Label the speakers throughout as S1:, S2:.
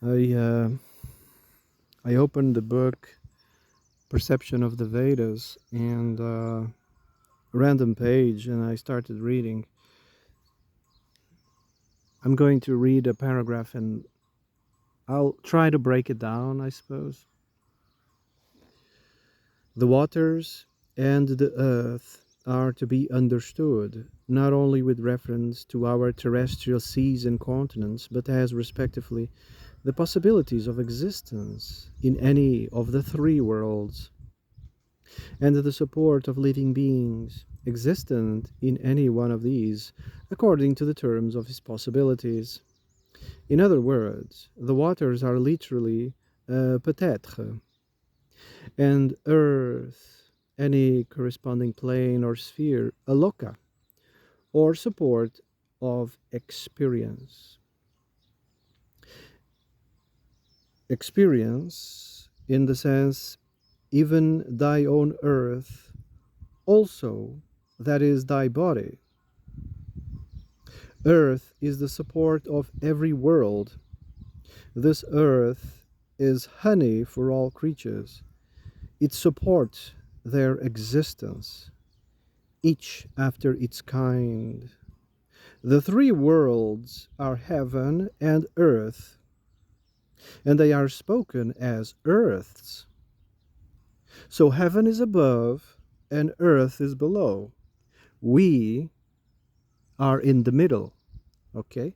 S1: I uh, I opened the book Perception of the Vedas and random page, and I started reading. I'm going to read a paragraph, and I'll try to break it down, I suppose. The waters and the earth are to be understood not only with reference to our terrestrial seas and continents, but as respectively the possibilities of existence in any of the three worlds, and the support of living beings existent in any one of these, according to the terms of his possibilities. In other words, the waters are literally peut-être, and earth, any corresponding plane or sphere, a loca, or support of experience. Experience, in the sense, even thy own earth, also, that is thy body. Earth is the support of every world. This earth is honey for all creatures. It supports their existence, each after its kind. The three worlds are heaven and earth, and they are spoken as earths. So heaven is above and earth is below. We are in the middle, okay?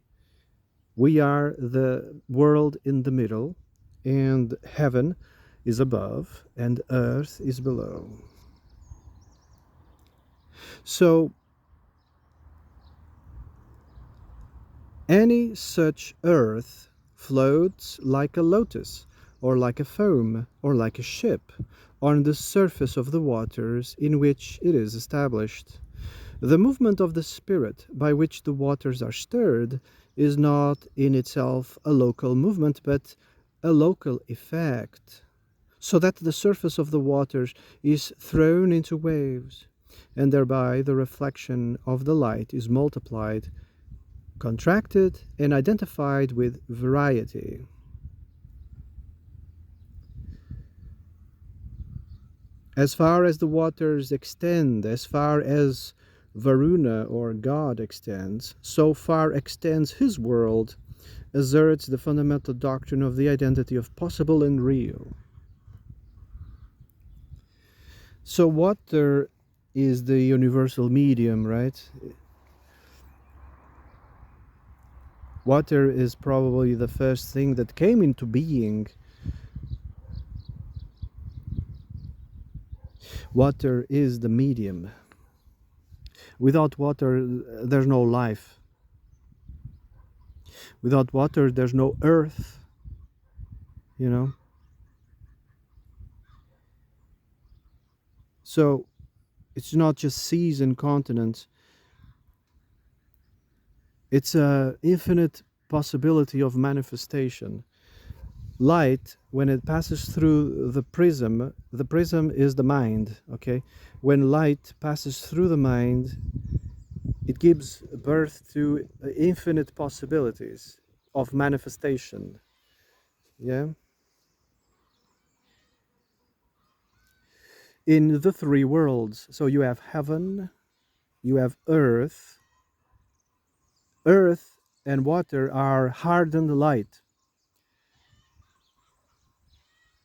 S1: We are the world in the middle, and heaven is above and earth is below. So any such earth floats like a lotus, or like a foam, or like a ship, on the surface of the waters in which it is established. The movement of the spirit by which the waters are stirred is not in itself a local movement, but a local effect, so that the surface of the waters is thrown into waves, and thereby the reflection of the light is multiplied, contracted, and identified with variety. As far as the waters extend, as far as Varuna or God extends, so far extends his world, asserts the fundamental doctrine of the identity of possible and real. So water is the universal medium, right? Water is probably the first thing that came into being. Water is the medium. Without water, there's no life. Without water, there's no earth, you know? So it's not just seas and continents, it's a infinite possibility of manifestation. Light, when it passes through the prism is the mind, okay? When light passes through the mind, it gives birth to infinite possibilities of manifestation. Yeah. In the three worlds, so you have heaven, you have earth. Earth and water are hardened light.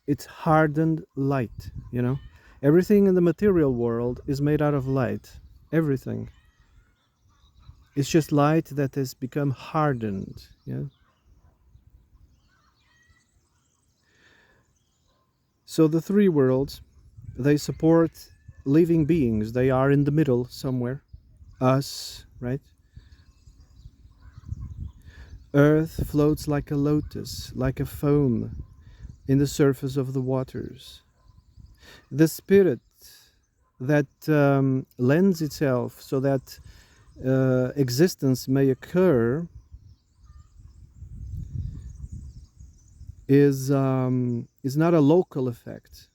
S1: It's hardened light, you know? Everything in the material world is made out of light. Everything. It's just light that has become hardened. Yeah. So the three worlds, they support living beings. They are in the middle somewhere. Us, right? Earth floats like a lotus, like a foam in the surface of the waters. The spirit that lends itself so that existence may occur is not a local effect.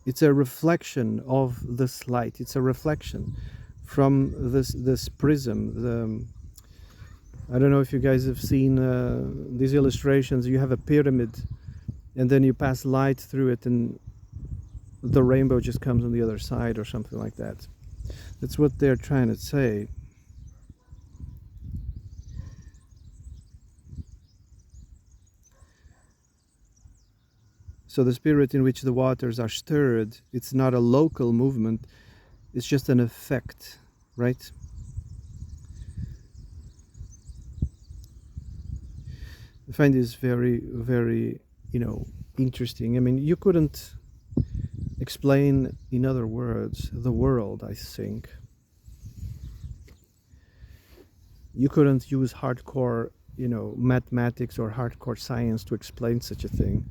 S1: It's a reflection of this light. It's a reflection from this prism, I don't know if you guys have seen these illustrations. You have a pyramid, and then you pass light through it, and the rainbow just comes on the other side, or something like that. That's what they're trying to say. So the spirit in which the waters are stirred, it's not a local movement, it's just an effect, right? I find this very, very, interesting. I mean, you couldn't explain, in other words, the world, I think. You couldn't use hardcore, mathematics or hardcore science to explain such a thing,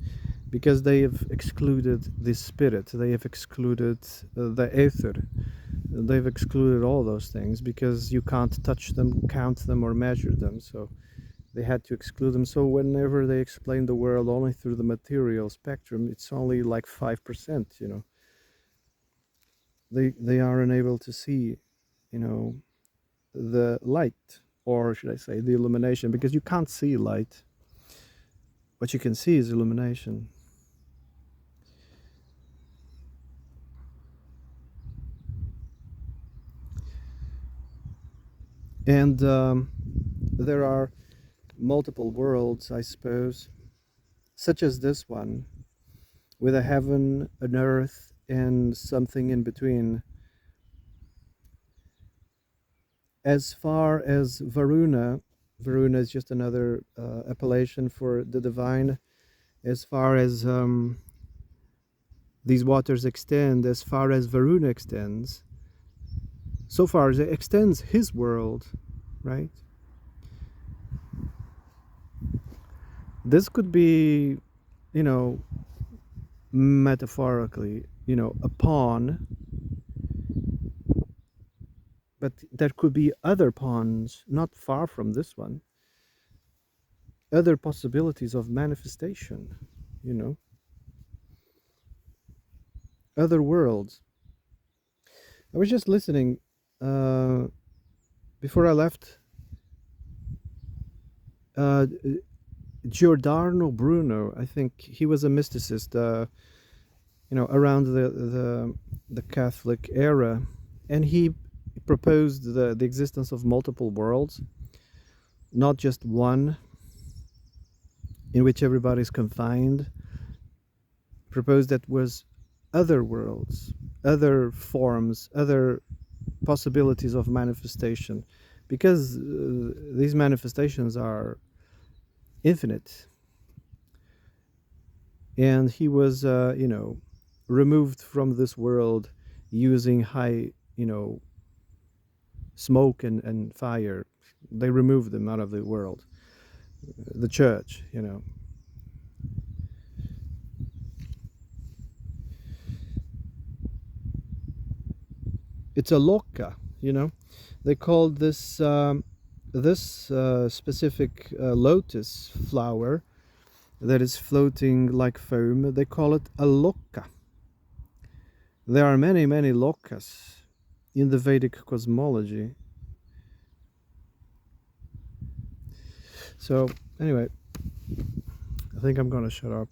S1: because they have excluded the spirit, they have excluded the ether, they've excluded all those things because you can't touch them, count them, or measure them. So they had to exclude them. So whenever they explain the world only through the material spectrum, it's only like 5%. They are unable to see, the light, or should I say the illumination, because you can't see light. What you can see is illumination. And there are multiple worlds, I suppose, such as this one, with a heaven, an earth, and something in between. As far as Varuna, Varuna is just another appellation for the divine. As far as these waters extend, as far as Varuna extends, so far as it extends his world, right? This could be, metaphorically, a pawn, but there could be other pawns not far from this one, other possibilities of manifestation, other worlds. I was just listening before I left. Giordano Bruno, I think he was a mysticist, around the Catholic era, and he proposed the existence of multiple worlds, not just one in which everybody is confined. Proposed that was other worlds, other forms, other possibilities of manifestation, because these manifestations are infinite. And he was, removed from this world using high, smoke and fire. They removed them out of the world, the church, It's a loca, They called this specific lotus flower that is floating like foam, they call it a loka. There are many, many lokas in the Vedic cosmology. So, anyway, I think I'm going to shut up.